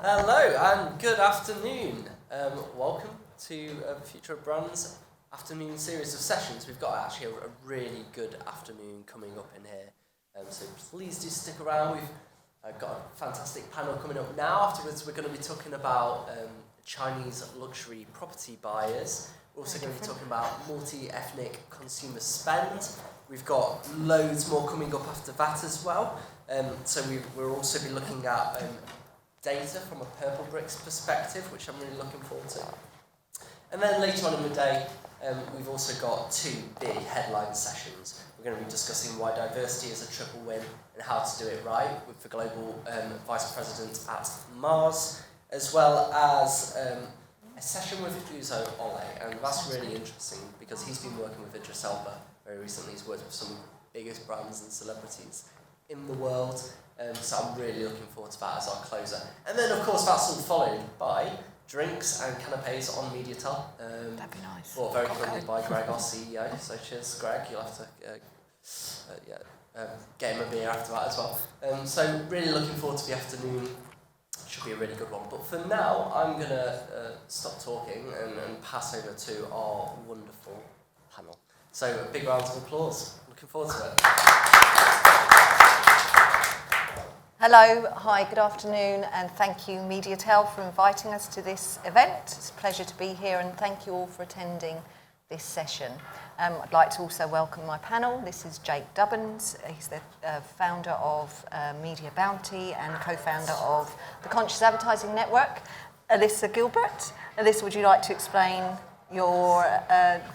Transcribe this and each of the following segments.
Hello and good afternoon. Welcome to Future of Brands afternoon series of sessions. We've got actually a really good afternoon coming up in here, so please do stick around. We've got a fantastic panel coming up now. Afterwards we're going to be talking about Chinese luxury property buyers. We're also going to be talking about multi-ethnic consumer spend. We've got loads more coming up after that as well. So we'll also be looking at data from a Purple Bricks perspective, which I'm really looking forward to. And then later on in the day, we've also got two big headline sessions. We're going to be discussing why diversity is a triple win and how to do it right with the Global Vice President at Mars, as well as a session with Uzo Ole. And that's really interesting because he's been working with Idris Elba very recently. He's worked with some of the biggest brands and celebrities in the world. So I'm really looking forward to that as our closer. And then, of course, that's all followed by drinks and canapes on MediaTel. That'd be nice. Brought very kindly by Greg, our CEO. So cheers, Greg. You'll have to get him a beer after that as well. So really looking forward to the afternoon. Should be a really good one. But for now, I'm going to stop talking and pass over to our wonderful panel. So a big round of applause. Looking forward to it. Hello, hi, good afternoon, and thank you MediaTel for inviting us to this event. It's a pleasure to be here, and thank you all for attending this session. I'd like to also welcome my panel. This is Jake Dubbins. He's the founder of Media Bounty and co-founder of the Conscious Advertising Network. Alyssa Gilbert. Alyssa, would you like to explain your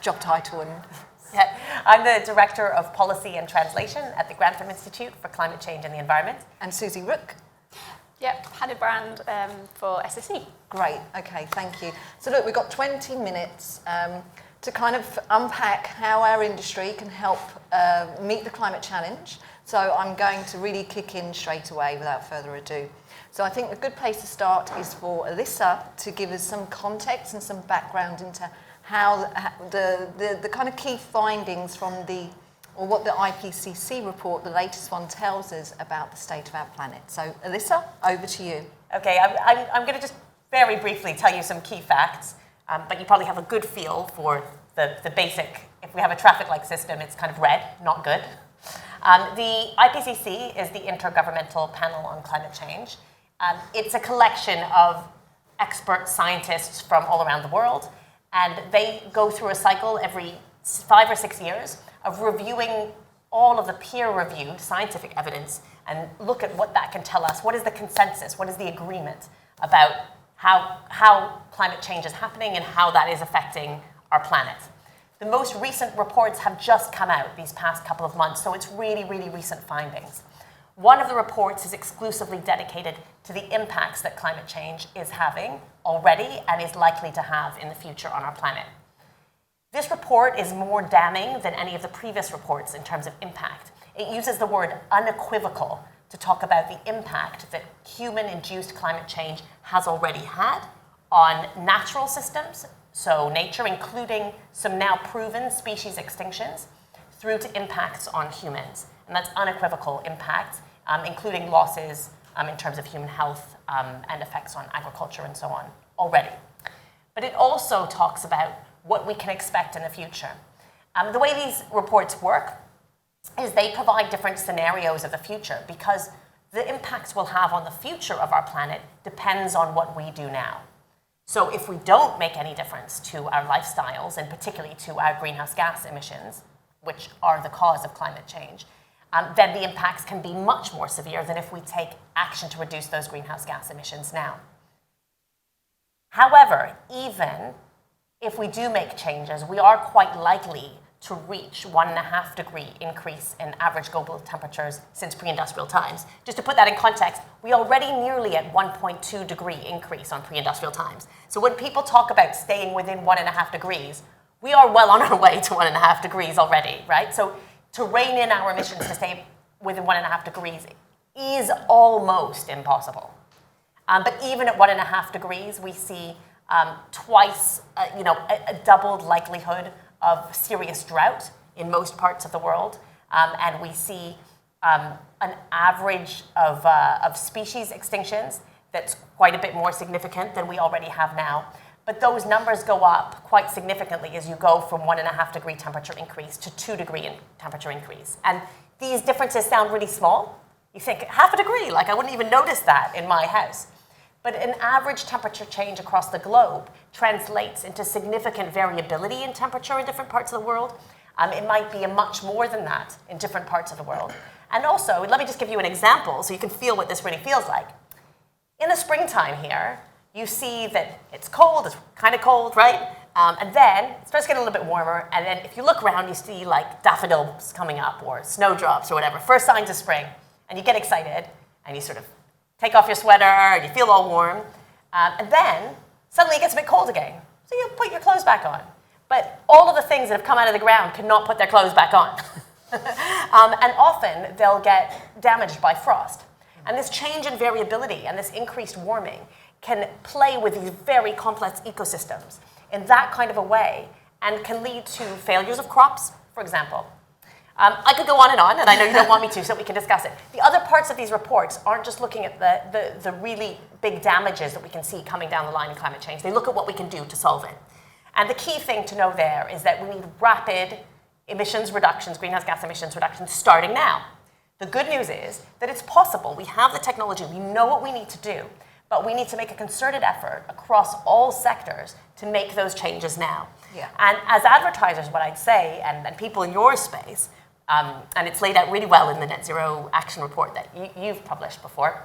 job title? And Yeah, I'm the Director of Policy and Translation at the Grantham Institute for Climate Change and the Environment. And Susie Rook. Yep, head of brand for SSE. Great, okay, thank you. So look, we've got 20 minutes to kind of unpack how our industry can help meet the climate challenge. So I'm going to really kick in straight away without further ado. So I think a good place to start is for Alyssa to give us some context and some background into how the kind of key findings from what the IPCC report, the latest one, tells us about the state of our planet. So Alyssa, over to you. Okay, I'm going to just very briefly tell you some key facts, but you probably have a good feel for the basic. If we have a traffic light system, it's kind of red, not good. The IPCC is the Intergovernmental Panel on Climate Change. It's a collection of expert scientists from all around the world. And they go through a cycle every 5 or 6 years of reviewing all of the peer-reviewed scientific evidence and look at what that can tell us. What is the consensus? What is the agreement about how climate change is happening and how that is affecting our planet? The most recent reports have just come out these past couple of months, so it's really, really recent findings. One of the reports is exclusively dedicated to the impacts that climate change is having already and is likely to have in the future on our planet. This report is more damning than any of the previous reports in terms of impact. It uses the word unequivocal to talk about the impact that human-induced climate change has already had on natural systems, so nature, including some now proven species extinctions, through to impacts on humans. And that's unequivocal impact, including losses in terms of human health and effects on agriculture and so on already. But it also talks about what we can expect in the future. The way these reports work is they provide different scenarios of the future because the impacts we'll have on the future of our planet depends on what we do now. So if we don't make any difference to our lifestyles, and particularly to our greenhouse gas emissions, which are the cause of climate change, then the impacts can be much more severe than if we take action to reduce those greenhouse gas emissions now. However, even if we do make changes, we are quite likely to reach 1.5 degree increase in average global temperatures since pre-industrial times. Just to put that in context, we are already nearly at 1.2 degree increase on pre-industrial times. So when people talk about staying within 1.5 degrees, we are well on our way to 1.5 degrees already, right? So to rein in our emissions to stay within 1.5 degrees is almost impossible. But even at 1.5 degrees, we see twice, a doubled likelihood of serious drought in most parts of the world. And we see an average of species extinctions that's quite a bit more significant than we already have now. But those numbers go up quite significantly as you go from 1.5 degree temperature increase to 2 degree temperature increase. And these differences sound really small. You think, 0.5 degree, like I wouldn't even notice that in my house. But an average temperature change across the globe translates into significant variability in temperature in different parts of the world. It might be much more than that in different parts of the world. And also, let me just give you an example so you can feel what this really feels like. In the springtime here, you see that it's cold, it's kind of cold, right? And then it starts getting a little bit warmer, and then if you look around, you see like daffodils coming up or snowdrops or whatever, first signs of spring, and you get excited, and you sort of take off your sweater, and you feel all warm, and then suddenly it gets a bit cold again, so you put your clothes back on. But all of the things that have come out of the ground cannot put their clothes back on. And often they'll get damaged by frost. And this change in variability and this increased warming can play with these very complex ecosystems in that kind of a way and can lead to failures of crops, for example. I could go on, and I know you don't want me to, so we can discuss it. The other parts of these reports aren't just looking at the really big damages that we can see coming down the line in climate change. They look at what we can do to solve it. And the key thing to know there is that we need rapid emissions reductions, greenhouse gas emissions reductions, starting now. The good news is that it's possible. We have the technology. We know what we need to do. But we need to make a concerted effort across all sectors to make those changes now. Yeah. And as advertisers, what I'd say, and people in your space, and it's laid out really well in the Net Zero Action Report that you've published before,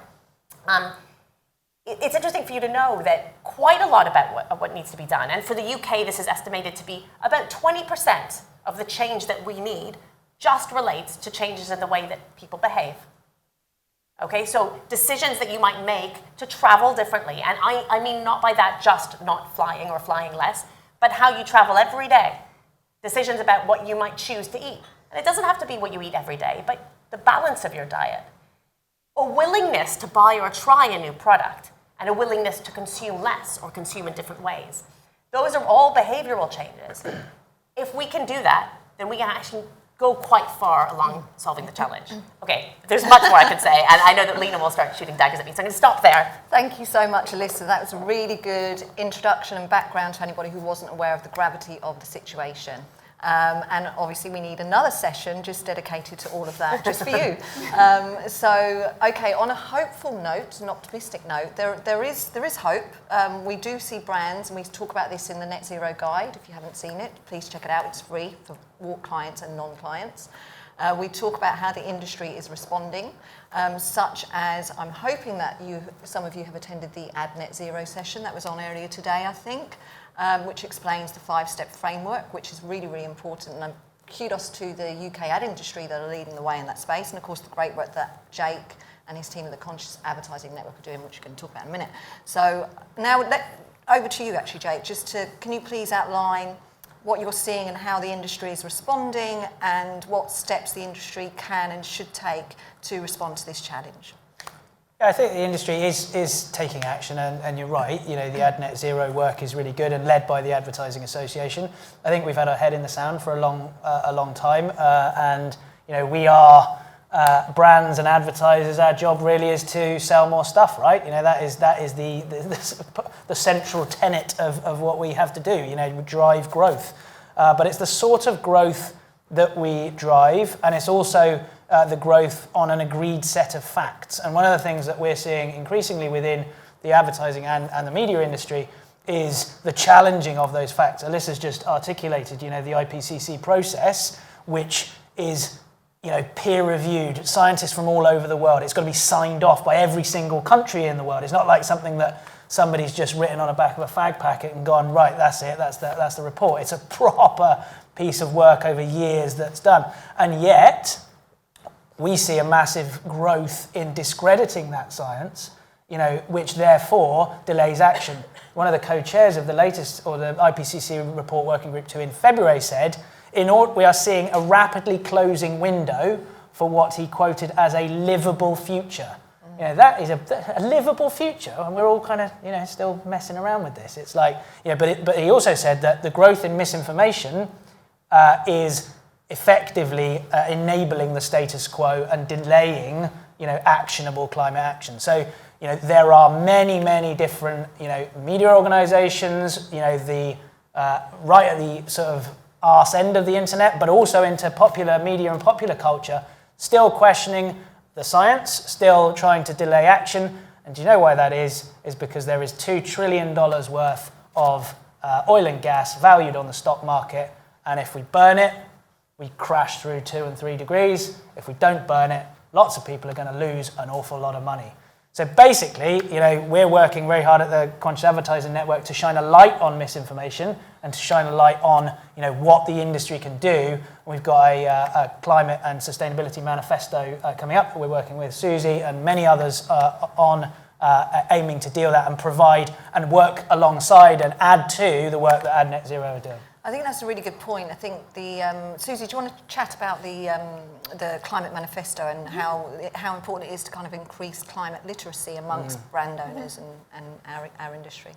it's interesting for you to know that quite a lot about what needs to be done. And for the UK, this is estimated to be about 20% of the change that we need just relates to changes in the way that people behave. Okay, so decisions that you might make to travel differently. And I mean not by that just not flying or flying less, but how you travel every day. Decisions about what you might choose to eat. And it doesn't have to be what you eat every day, but the balance of your diet. A willingness to buy or try a new product, and a willingness to consume less or consume in different ways. Those are all behavioral changes. If we can do that, then we can actually go quite far along solving the challenge. Okay, there's much more I could say, and I know that Lena will start shooting daggers at me, so I'm going to stop there. Thank you so much, Alyssa. That was a really good introduction and background to anybody who wasn't aware of the gravity of the situation. And obviously we need another session just dedicated to all of that, just for you. So, okay, on a hopeful note, an optimistic note, there is hope. We do see brands, and we talk about this in the Net Zero Guide. If you haven't seen it, please check it out. It's free for walk clients and non-clients. We talk about how the industry is responding, such as I'm hoping that some of you have attended the Ad Net Zero session that was on earlier today, I think. Which explains the 5-step framework, which is really, really important. And kudos to the UK ad industry that are leading the way in that space. And of course, the great work that Jake and his team at the Conscious Advertising Network are doing, which we're going to talk about in a minute. So now over to you, actually, Jake. Can you please outline what you're seeing and how the industry is responding and what steps the industry can and should take to respond to this challenge? I think the industry is taking action, and you're right. You know, the Ad Net Zero work is really good and led by the Advertising Association. I think we've had our head in the sand for a long time, and you know, we are brands and advertisers. Our job really is to sell more stuff, right? You know, that is the central tenet of what we have to do. You know, drive growth, but it's the sort of growth that we drive, and it's also the growth on an agreed set of facts. And one of the things that we're seeing increasingly within the advertising and the media industry is the challenging of those facts. Alyssa's just articulated, you know, the IPCC process, which is, you know, peer-reviewed, scientists from all over the world. It's got to be signed off by every single country in the world. It's not like something that somebody's just written on the back of a fag packet and gone, right, that's it, that's the report. It's a proper piece of work over years that's done. And yet, we see a massive growth in discrediting that science, you know, which therefore delays action. One of the co-chairs of the latest, or the IPCC report working group 2 in February said, we are seeing a rapidly closing window for what he quoted as a livable future. You know, that is a livable future, and we're all kind of, you know, still messing around with this. It's like, you know, but he also said that the growth in misinformation is effectively enabling the status quo and delaying, you know, actionable climate action. So, there are many different, media organizations, the right at the sort of arse end of the internet, but also into popular media and popular culture, still questioning the science, still trying to delay action. And do you know why that is? Is because there is $2 trillion worth of oil and gas valued on the stock market. And if we burn it, we crash through 2 and 3 degrees. If we don't burn it, lots of people are going to lose an awful lot of money. So basically, we're working very hard at the Conscious Advertising Network to shine a light on misinformation and to shine a light on, what the industry can do. We've got a climate and sustainability manifesto coming up. We're working with Susie and many others on aiming to deal that and provide and work alongside and add to the work that Ad Net Zero are doing. I think that's a really good point. I think Susie, do you want to chat about the climate manifesto and how important it is to kind of increase climate literacy amongst brand owners and our industry?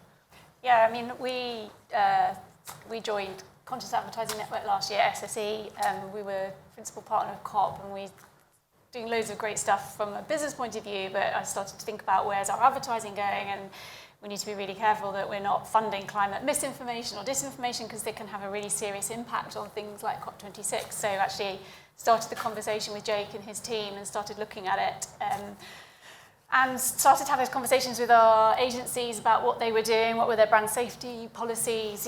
Yeah, I mean, we joined Conscious Advertising Network last year, SSE. We were principal partner of COP, and we're doing loads of great stuff from a business point of view, but I started to think about where's our advertising going, and we need to be really careful that we're not funding climate misinformation or disinformation, because they can have a really serious impact on things like COP26. So actually started the conversation with Jake and his team and started looking at it and started to have those conversations with our agencies about what they were doing, what were their brand safety policies.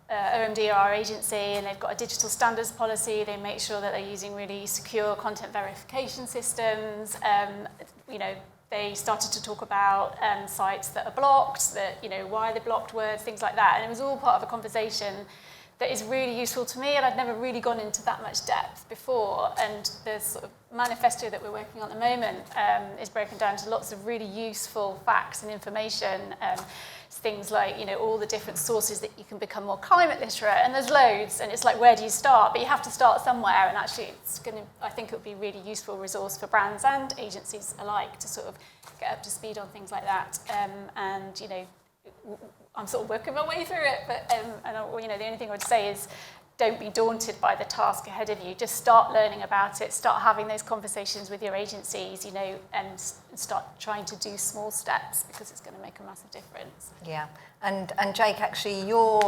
OMD are our agency, and they've got a digital standards policy. They make sure that they're using really secure content verification systems. They started to talk about sites that are blocked, why they're blocked words, things like that. And it was all part of a conversation that is really useful to me, and I'd never really gone into that much depth before. And the sort of manifesto that we're working on at the moment is broken down to lots of really useful facts and information. Things like, all the different sources that you can become more climate literate, and there's loads, and it's like, where do you start? But you have to start somewhere, and actually I think it would be a really useful resource for brands and agencies alike to sort of get up to speed on things like that. I'm sort of working my way through it, but the only thing I would say is, don't be daunted by the task ahead of you. Just start learning about it, start having those conversations with your agencies, and start trying to do small steps, because it's going to make a massive difference. Yeah, and Jake, actually, your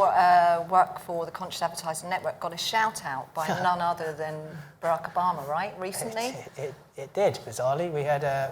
work for the Conscious Advertising Network got a shout out by none other than Barack Obama, right, recently? It did, bizarrely.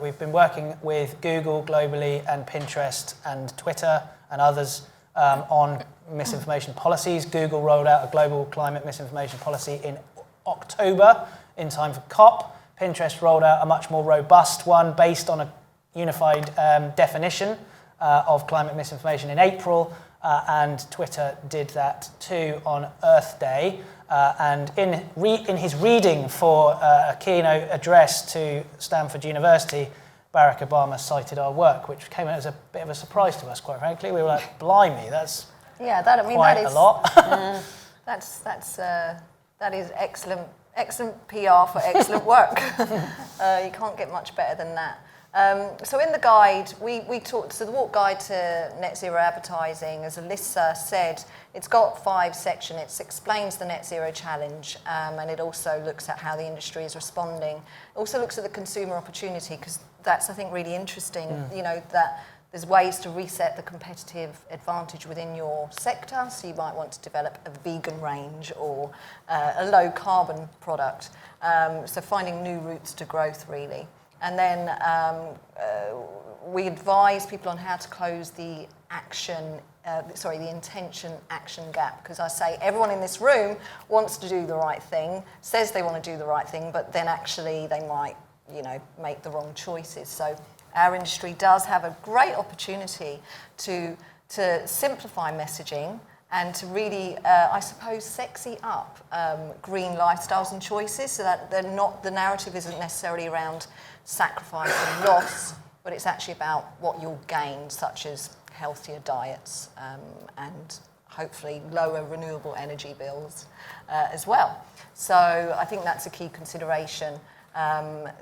We've been working with Google globally and Pinterest and Twitter and others on misinformation policies. Google rolled out a global climate misinformation policy in October in time for COP. Pinterest rolled out a much more robust one based on a unified definition of climate misinformation in April, and Twitter did that too on Earth Day. And in his reading for a keynote address to Stanford University, Barack Obama cited our work, which came as a bit of a surprise to us, quite frankly. We were like, blimey, that's quite a lot. That is excellent PR for excellent work. You can't get much better than that. So in the guide, we talked, so the Walk Guide to Net Zero Advertising, as Alyssa said, it's got 5 sections. It explains the Net Zero Challenge, and it also looks at how the industry is responding. It also looks at the consumer opportunity, because that's, I think, really interesting, that there's ways to reset the competitive advantage within your sector. So you might want to develop a vegan range or a low carbon product. So finding new routes to growth, really. And then we advise people on how to close the intention action gap, because I say everyone in this room wants to do the right thing, says they want to do the right thing, but then actually they might, make the wrong choices. So our industry does have a great opportunity to simplify messaging and to really, I suppose, sexy up green lifestyles and choices, so that the narrative isn't necessarily around sacrifice and loss, but it's actually about what you'll gain, such as healthier diets and hopefully lower renewable energy bills as well. So I think that's a key consideration.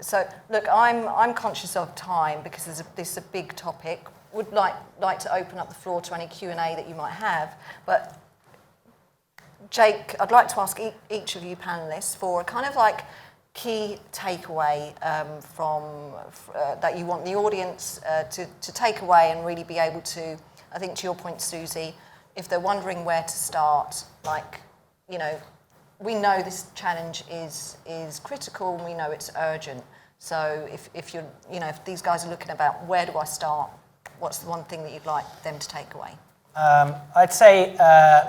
So look, I'm conscious of time, because this is a big topic. Would like to open up the floor to any Q&A that you might have, but Jake, I'd like to ask each of you panelists for kind of like key takeaway that you want the audience to take away and really be able to, I think to your point, Susie, if they're wondering where to start, like, you know, we know this challenge is critical and we know it's urgent. So if you're, you know, if these guys are looking about where do I start, what's the one thing that you'd like them to take away? I'd say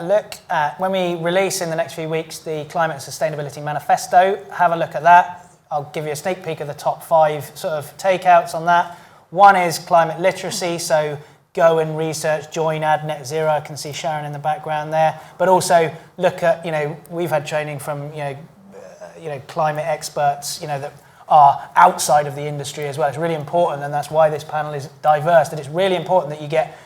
look at, when we release in the next few weeks the Climate and Sustainability Manifesto, have a look at that. I'll give you a sneak peek of the top 5 sort of takeouts on that. One is climate literacy, so go and research, join AdNet Zero. I can see Sharon in the background there. But also look at, you know, we've had training from, you know, climate experts, you know, that are outside of the industry as well. It's really important, and that's why this panel is diverse, that it's really important that you get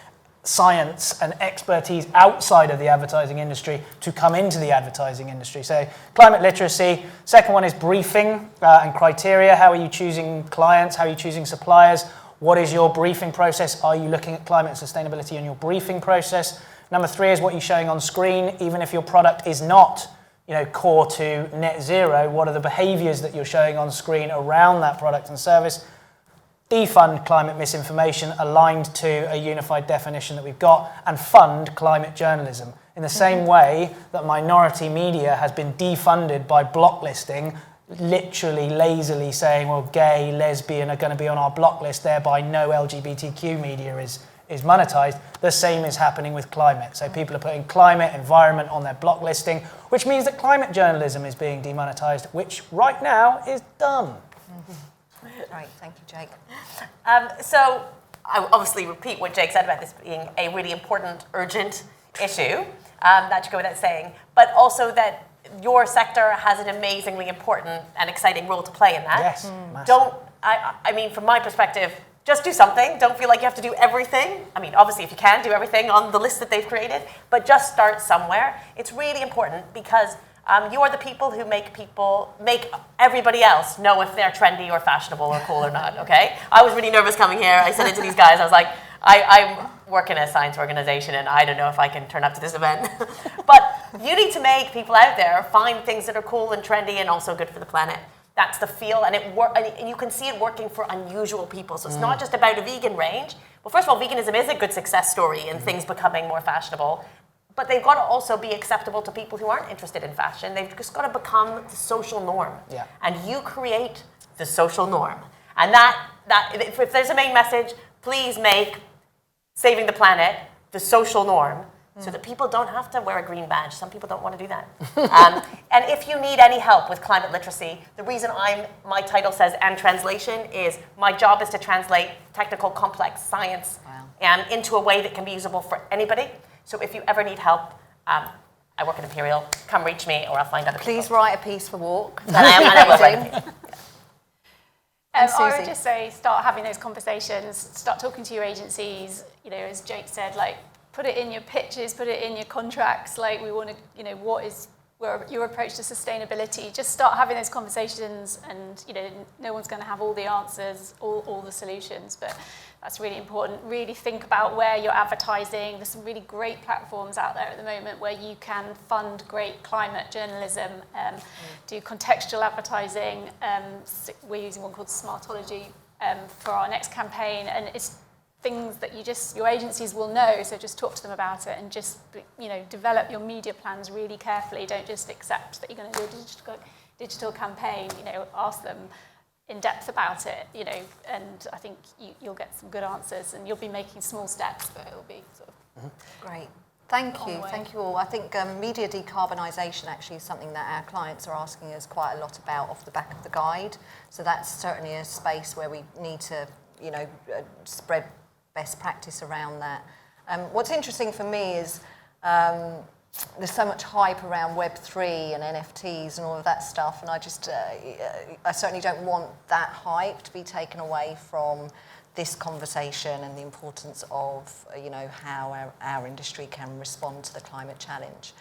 science and expertise outside of the advertising industry to come into the advertising industry. So climate literacy. Second one is briefing and criteria. How are you choosing clients? How are you choosing suppliers? What is your briefing process? Are you looking at climate and sustainability in your briefing process? Number 3 is what you're showing on screen. Even if your product is not, you know, core to net zero, what are the behaviors that you're showing on screen around that product and service? Defund climate misinformation aligned to a unified definition that we've got, and fund climate journalism. In the same way that minority media has been defunded by blocklisting, literally lazily saying, well, gay, lesbian are going to be on our block list, thereby no LGBTQ media is monetized. The same is happening with climate. So people are putting climate, environment on their block listing, which means that climate journalism is being demonetized, which right now is done. Great, thank you, Jake. So I will obviously repeat what Jake said about this being a really important, urgent issue. That should go without saying. But also that your sector has an amazingly important and exciting role to play in that. Yes, I mean, from my perspective, just do something. Don't feel like you have to do everything. I mean, obviously, if you can, do everything on the list that they've created, but just start somewhere. It's really important because you are the people who make everybody else know if they're trendy or fashionable or cool or not, okay? I was really nervous coming here. I said it to these guys. I was like, I work in a science organization and I don't know if I can turn up to this event. But you need to make people out there find things that are cool and trendy and also good for the planet. That's the feel, and and you can see it working for unusual people. So it's not just about a vegan range. Well, first of all, veganism is a good success story in things becoming more fashionable. But they've got to also be acceptable to people who aren't interested in fashion. They've just got to become the social norm. Yeah. And you create the social norm. And that if there's a main message, please make saving the planet the social norm so that people don't have to wear a green badge. Some people don't want to do that. And if you need any help with climate literacy, the reason my title says "and translation" is my job is to translate technical, complex science into a way that can be usable for anybody. So if you ever need help, I work at Imperial, come reach me or I'll find other people. Please write a piece for Walk. And I will write a piece. I would just say start having those conversations, start talking to your agencies, you know, as Jake said, like put it in your pitches, put it in your contracts, like we want to, you know, what is your approach to sustainability. Just start having those conversations and, you know, no one's going to have all the answers, all the solutions, but that's really important. Really think about where you're advertising. There's some really great platforms out there at the moment where you can fund great climate journalism, do contextual advertising. We're using one called Smartology for our next campaign, and it's things that your agencies will know, so just talk to them about it and just, you know, develop your media plans really carefully. Don't just accept that you're going to do a digital campaign, you know, ask them in depth about it, you know, and I think you'll get some good answers and you'll be making small steps, but it'll be sort of Great. Thank you all. I think media decarbonisation actually is something that our clients are asking us quite a lot about off the back of the guide. So that's certainly a space where we need to, you know, spread best practice around that. What's interesting for me is there's so much hype around Web3 and NFTs and all of that stuff, and I certainly don't want that hype to be taken away from this conversation and the importance of, you know, how our industry can respond to the climate challenge.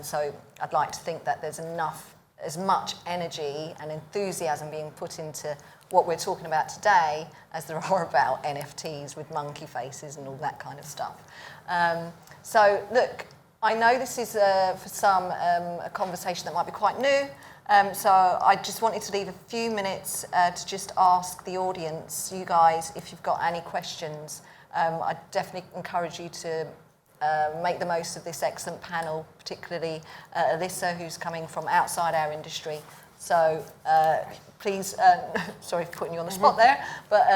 So I'd like to think that there's as much energy and enthusiasm being put into what we're talking about today as there are about NFTs with monkey faces and all that kind of stuff. So look, I know this is for some a conversation that might be quite new, so I just wanted to leave a few minutes to just ask the audience, you guys, if you've got any questions. I definitely encourage you to make the most of this excellent panel, particularly Alyssa, who's coming from outside our industry. So please, sorry for putting you on the spot there, but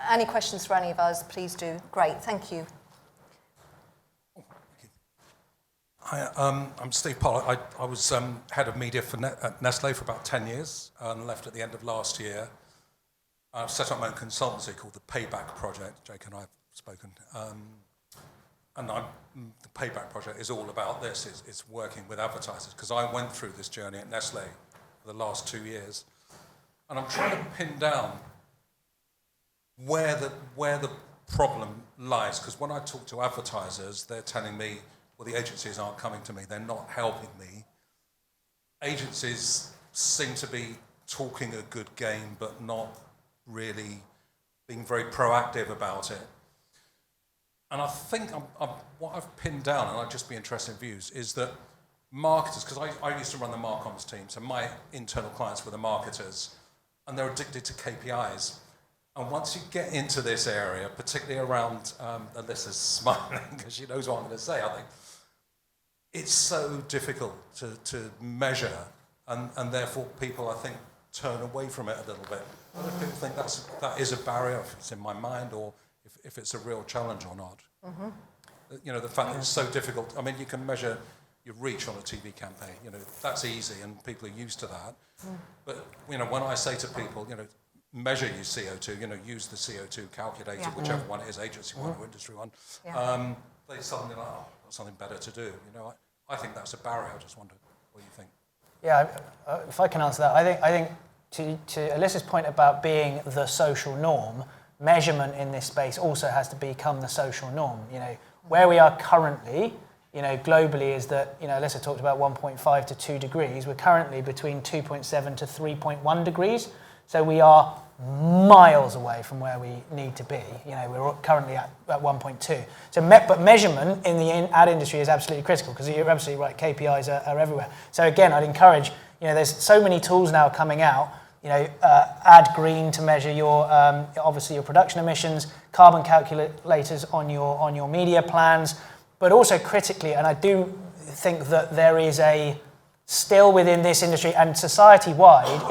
any questions for any of us, please do. Great, thank you. Hi, I'm Steve Pollak. I was head of media for Nestle for about 10 years and left at the end of last year. I've set up my own consultancy called the Payback Project. Jake and I have spoken. And the Payback Project is all about this. It's working with advertisers, because I went through this journey at Nestle for the last 2 years. And I'm trying to pin down where the problem lies, because when I talk to advertisers, they're telling me, well, the agencies aren't coming to me, they're not helping me. Agencies seem to be talking a good game, but not really being very proactive about it. And I think what I've pinned down, and I'd just be interested in views, is that marketers, because I used to run the Marcoms team, so my internal clients were the marketers, and they're addicted to KPIs. And once you get into this area, particularly around, Alyssa's smiling because she knows what I'm going to say, I think, it's so difficult to measure, and therefore people, I think, turn away from it a little bit. I don't know if people think that is a barrier, if it's in my mind, or if it's a real challenge or not. Mm-hmm. You know, the fact that it's so difficult. I mean, you can measure your reach on a TV campaign. You know, that's easy, and people are used to that. Mm. But, you know, when I say to people, you know, measure your CO2, you know, use the CO2 calculator, whichever one it is, agency one or industry one, they suddenly like, oh, got something better to do. You know, I think that's a barrier. I just wonder what you think. Yeah, if I can answer that, I think to Alyssa's point about being the social norm, measurement in this space also has to become the social norm. You know, where we are currently, you know, globally is that, you know, Alyssa talked about 1.5 to 2 degrees. We're currently between 2.7 to 3.1 degrees. So we are miles away from where we need to be. You know, we're currently at 1.2. So, but measurement in the ad industry is absolutely critical, because you're absolutely right, KPIs are everywhere. So again, I'd encourage, you know, there's so many tools now coming out. You know, Ad Green to measure your, obviously your production emissions, carbon calculators on your media plans, but also critically, and I do think that there is still within this industry and society-wide,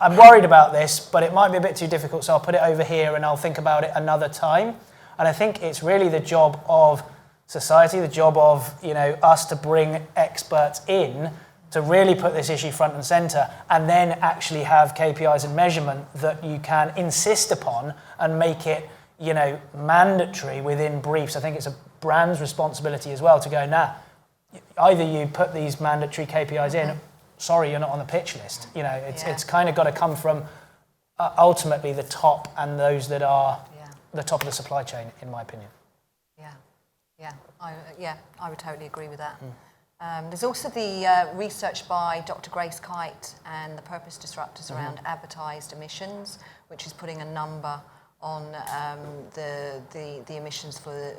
I'm worried about this, but it might be a bit too difficult, so I'll put it over here and I'll think about it another time. And I think it's really the job of society, the job of, you know, us to bring experts in to really put this issue front and centre, and then actually have KPIs and measurement that you can insist upon and make it, you know, mandatory within briefs. I think it's a brand's responsibility as well to go, either you put these mandatory KPIs in, sorry, you're not on the pitch list. You know, it's kind of got to come from ultimately the top, and those that are the top of the supply chain, in my opinion. I would totally agree with that. There's also the research by Dr. Grace Kite and the Purpose Disruptors around advertised emissions, which is putting a number on the emissions for the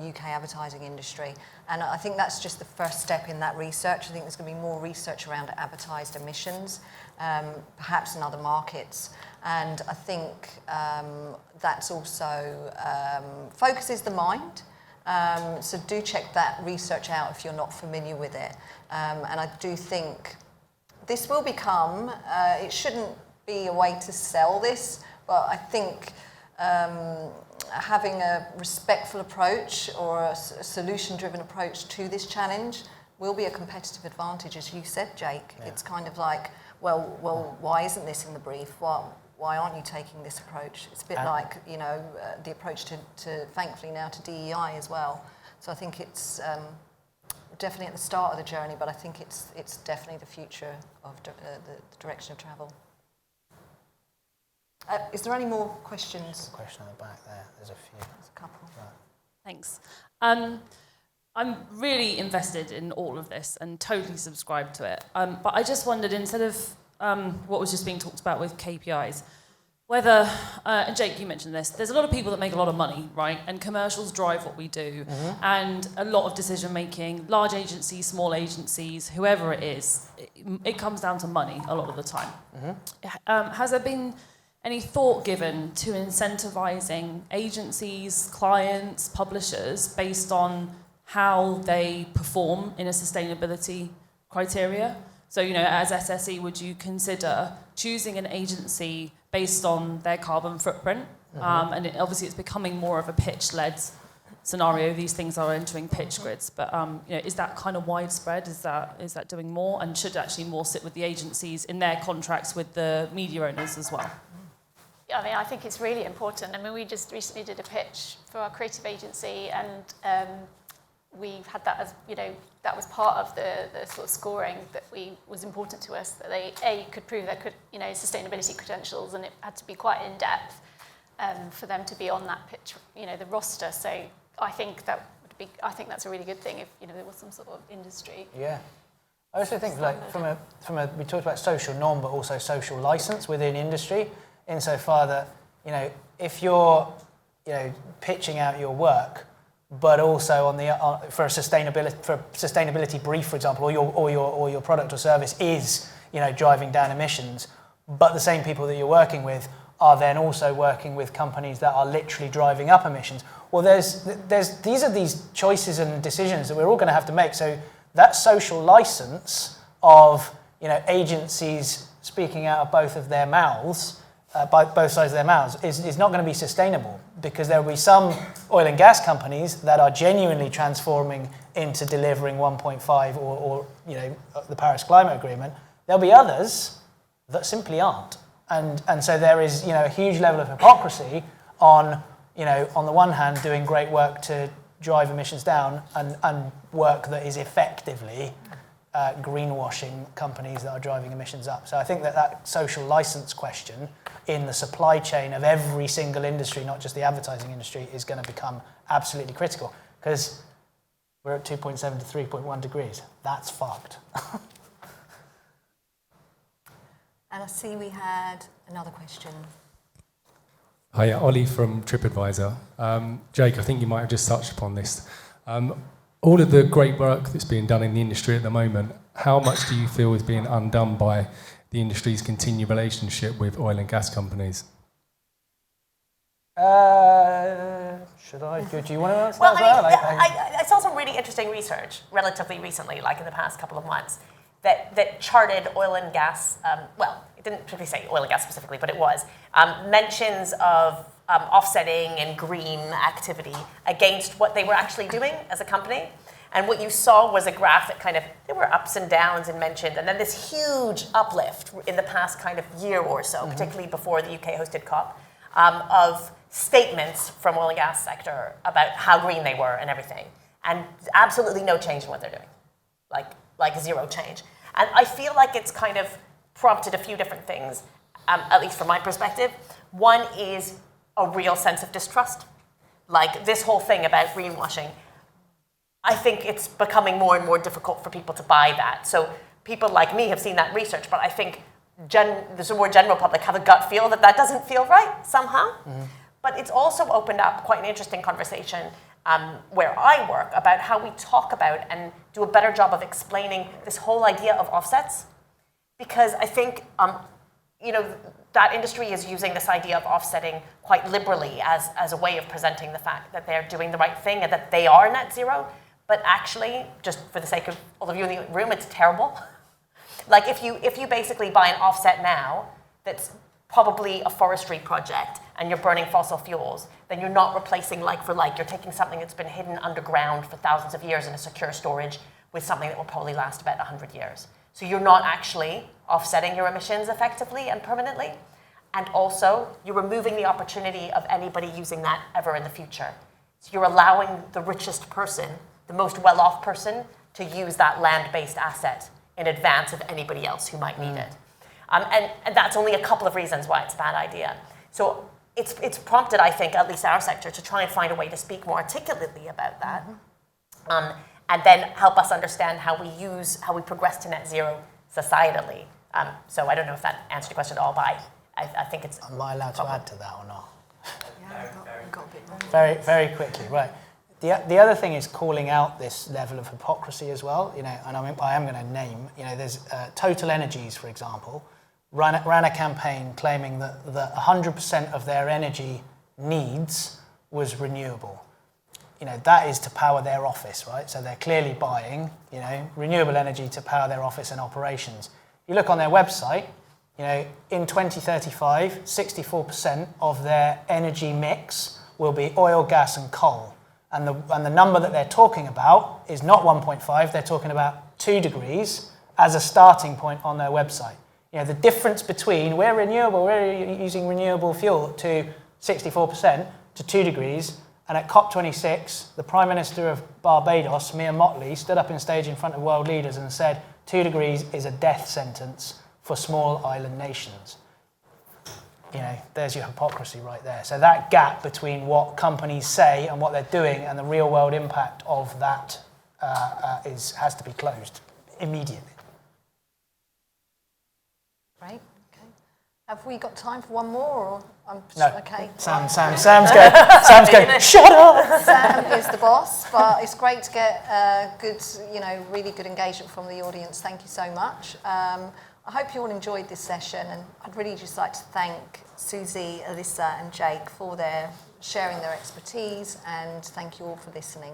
UK advertising industry. And I think that's just the first step in that research. I think there's going to be more research around advertised emissions, perhaps in other markets. And I think that's also focuses the mind. So do check that research out if you're not familiar with it. And I do think this will become, it shouldn't be a way to sell this, but I think having a respectful approach or a solution-driven approach to this challenge will be a competitive advantage, as you said, Jake. Yeah. It's kind of like, well, why isn't this in the brief? Why aren't you taking this approach? It's a bit like, you know, the approach to thankfully now to DEI as well. So I think it's definitely at the start of the journey, but I think it's definitely the future of the direction of travel. Is there any more questions? Question on the back there. There's a few. There's a couple. Right. Thanks. I'm really invested in all of this and totally subscribe to it. But I just wondered, instead of what was just being talked about with KPIs, whether, and Jake, you mentioned this, there's a lot of people that make a lot of money, right? And commercials drive what we do. And a lot of decision making, large agencies, small agencies, whoever it is, it comes down to money a lot of the time. Has there been any thought given to incentivizing agencies, clients, publishers based on how they perform in a sustainability criteria? So, as SSE, would you consider choosing an agency based on their carbon footprint? And obviously it's becoming more of a pitch-led scenario. These things are entering pitch grids. But is that kind of widespread? Is that doing more? And should actually more sit with the agencies in their contracts with the media owners as well? I mean, I think it's really important. I mean, we just recently did a pitch for our creative agency, and we've had that as, that was part of the sort of scoring that was important to us, that they could prove their sustainability credentials, and it had to be quite in depth for them to be on that pitch, the roster. So I think that's a really good thing if there was some sort of industry. Yeah. I also think we talked about social norm, but also social license within industry, insofar that if you're pitching out your work, but also for a sustainability brief, for example, or your product or service is driving down emissions, but the same people that you're working with are then also working with companies that are literally driving up emissions. Well, these are these choices and decisions that we're all going to have to make. So that social license of agencies speaking out of both of their mouths, both sides of their mouths, is not going to be sustainable, because there will be some oil and gas companies that are genuinely transforming into delivering 1.5 or the Paris Climate Agreement. There'll be others that simply aren't, and so there is a huge level of hypocrisy on the one hand doing great work to drive emissions down and work that is effectively greenwashing companies that are driving emissions up. So I think that social license question in the supply chain of every single industry, not just the advertising industry, is going to become absolutely critical, because we're at 2.7 to 3.1 degrees. That's fucked. And I see we had another question. Hi, Ollie from TripAdvisor. Jake, I think you might have just touched upon this. All of the great work that's being done in the industry at the moment, how much do you feel is being undone by the industry's continued relationship with oil and gas companies? Should I? Do you want to answer that as well? I saw some really interesting research relatively recently, like in the past couple of months, that charted oil and gas, it didn't particularly say oil and gas specifically, but it was, mentions of offsetting and green activity against what they were actually doing as a company. And what you saw was a graph that there were ups and downs and mentioned, and then this huge uplift in the past kind of year or so, particularly before the UK hosted COP, of statements from oil and gas sector about how green they were and everything. And absolutely no change in what they're doing, like zero change. And I feel like it's kind of prompted a few different things, at least from my perspective. One is a real sense of distrust. Like this whole thing about greenwashing, I think it's becoming more and more difficult for people to buy that. So people like me have seen that research, but I think the more general public have a gut feel that doesn't feel right somehow. But it's also opened up quite an interesting conversation where I work about how we talk about and do a better job of explaining this whole idea of offsets. Because I think, that industry is using this idea of offsetting quite liberally as a way of presenting the fact that they're doing the right thing and that they are net zero. But actually, just for the sake of all of you in the room, it's terrible. Like if you basically buy an offset now that's probably a forestry project and you're burning fossil fuels, then you're not replacing like for like. You're taking something that's been hidden underground for thousands of years in a secure storage with something that will probably last about 100 years. So you're not actually offsetting your emissions effectively and permanently. And also, you're removing the opportunity of anybody using that ever in the future. So you're allowing the richest person, the most well-off person, to use that land-based asset in advance of anybody else who might need it. And that's only a couple of reasons why it's a bad idea. So it's prompted, I think, at least our sector, to try and find a way to speak more articulately about that. And then help us understand how we progress to net zero societally. So I don't know if that answered your question at all, but I think it's... Am I allowed to add to that or not? Yeah, we've got a bit more. Very, very quickly, right. The other thing is calling out this level of hypocrisy as well, you know, and I am going to name, you know, there's Total Energies, for example, ran a campaign claiming that 100% of their energy needs was renewable. You know, that is to power their office, right? So they're clearly buying, you know, renewable energy to power their office and operations. You look on their website, you know, in 2035, 64% of their energy mix will be oil, gas, and coal. And the number that they're talking about is not 1.5, they're talking about 2 degrees as a starting point on their website. You know, the difference between we're using renewable fuel to 64% to 2 degrees, and at COP26, the Prime Minister of Barbados, Mia Mottley, stood up on stage in front of world leaders and said 2 degrees is a death sentence for small island nations. You know, there's your hypocrisy right there. So that gap between what companies say and what they're doing and the real world impact of that has to be closed immediately. Great. Okay. Have we got time for one more? Or No. Okay. Sam's going. Sam's going. Shut up. Sam is the boss, but it's great to get good, you know, really good engagement from the audience. Thank you so much. I hope you all enjoyed this session, and I'd really just like to thank Susie, Alyssa, and Jake for their sharing their expertise, and thank you all for listening.